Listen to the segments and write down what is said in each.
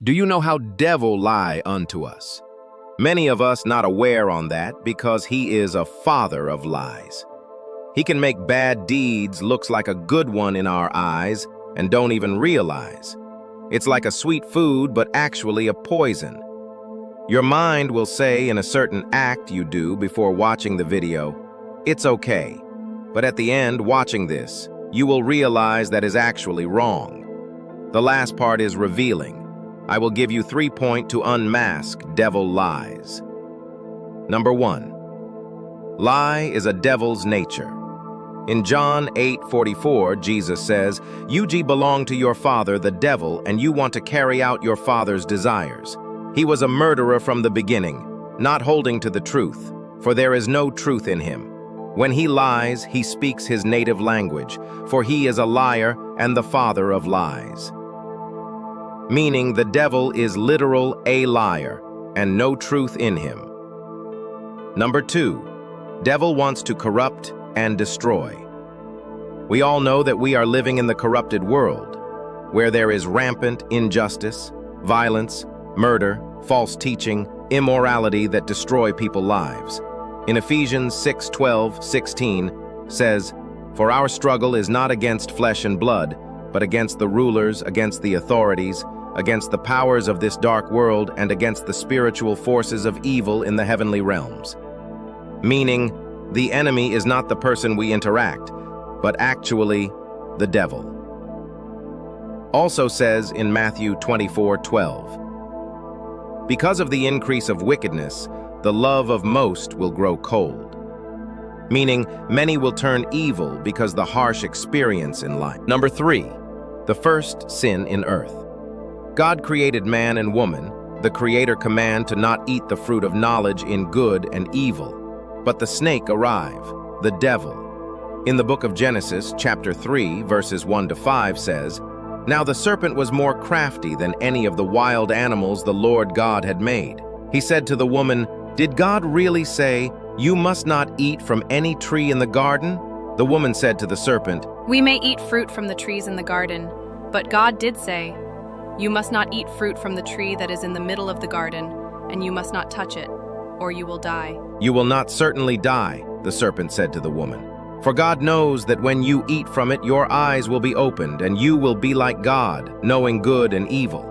Do you know how devil lie unto us? Many of us not aware on that because he is a father of lies. He can make bad deeds looks like a good one in our eyes and don't even realize. It's like a sweet food but actually a poison. Your mind will say in a certain act you do before watching the video, "It's okay." But at the end, watching this, you will realize that is actually wrong. The last part is revealing. I will give you 3 points to unmask devil lies. Number 1. Lie is a devil's nature. In John 8:44, Jesus says, "You belong to your father, the devil, and you want to carry out your father's desires. He was a murderer from the beginning, not holding to the truth, for there is no truth in him. When he lies, he speaks his native language, for he is a liar and the father of lies." Meaning the devil is literal a liar and no truth in him. Number 2, devil wants to corrupt and destroy. We all know that we are living in the corrupted world, where there is rampant injustice, violence, murder, false teaching, immorality that destroy people's lives. In Ephesians 6:12-16 says, "For our struggle is not against flesh and blood, but against the rulers, against the authorities, against the powers of this dark world, and against the spiritual forces of evil in the heavenly realms." Meaning, the enemy is not the person we interact, but actually the devil. Also says in Matthew 24:12, "Because of the increase of wickedness, the love of most will grow cold." Meaning, many will turn evil because the harsh experience in life. Number 3, the first sin in earth. God created man and woman, the Creator command to not eat the fruit of knowledge in good and evil. But the snake arrived, the devil. In the book of Genesis, chapter 3, verses 1-5 says, "Now the serpent was more crafty than any of the wild animals the Lord God had made. He said to the woman, 'Did God really say, you must not eat from any tree in the garden?' The woman said to the serpent, 'We may eat fruit from the trees in the garden, but God did say, you must not eat fruit from the tree that is in the middle of the garden, and you must not touch it, or you will die.' 'You will not certainly die,' the serpent said to the woman. 'For God knows that when you eat from it, your eyes will be opened, and you will be like God, knowing good and evil.'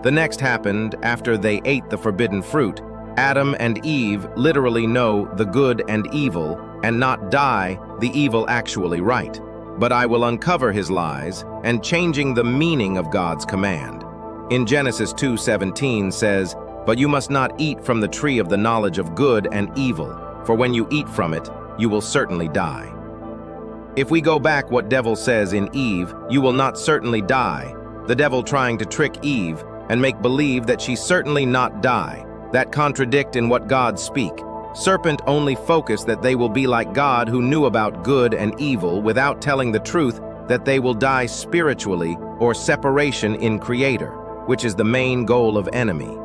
The next happened after they ate the forbidden fruit. Adam and Eve literally know the good and evil, and not die, the evil actually right. But I will uncover his lies, and changing the meaning of God's command. In Genesis 2:17 says, "But you must not eat from the tree of the knowledge of good and evil, for when you eat from it, you will certainly die." If we go back what devil says in Eve, "You will not certainly die," the devil trying to trick Eve and make believe that she certainly not die, that contradict in what God speak. Serpent only focus that they will be like God who knew about good and evil without telling the truth that they will die spiritually or separation in Creator, which is the main goal of enemy.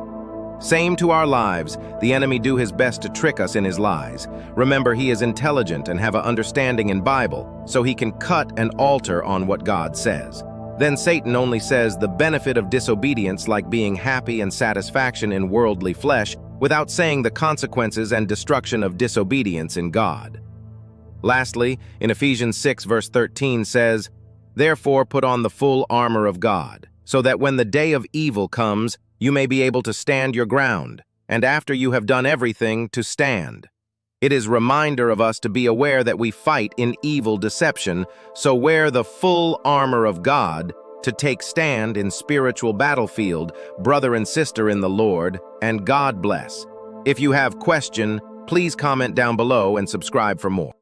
Same to our lives, the enemy do his best to trick us in his lies. Remember, he is intelligent and have an understanding in Bible, so he can cut and alter on what God says. Then Satan only says the benefit of disobedience like being happy and satisfaction in worldly flesh, without saying the consequences and destruction of disobedience in God. Lastly, in Ephesians 6 verse 13 says, "Therefore put on the full armor of God, so that when the day of evil comes, you may be able to stand your ground, and after you have done everything, to stand." It is a reminder of us to be aware that we fight in evil deception, so wear the full armor of God to take stand in spiritual battlefield, brother and sister in the Lord, and God bless. If you have question, please comment down below and subscribe for more.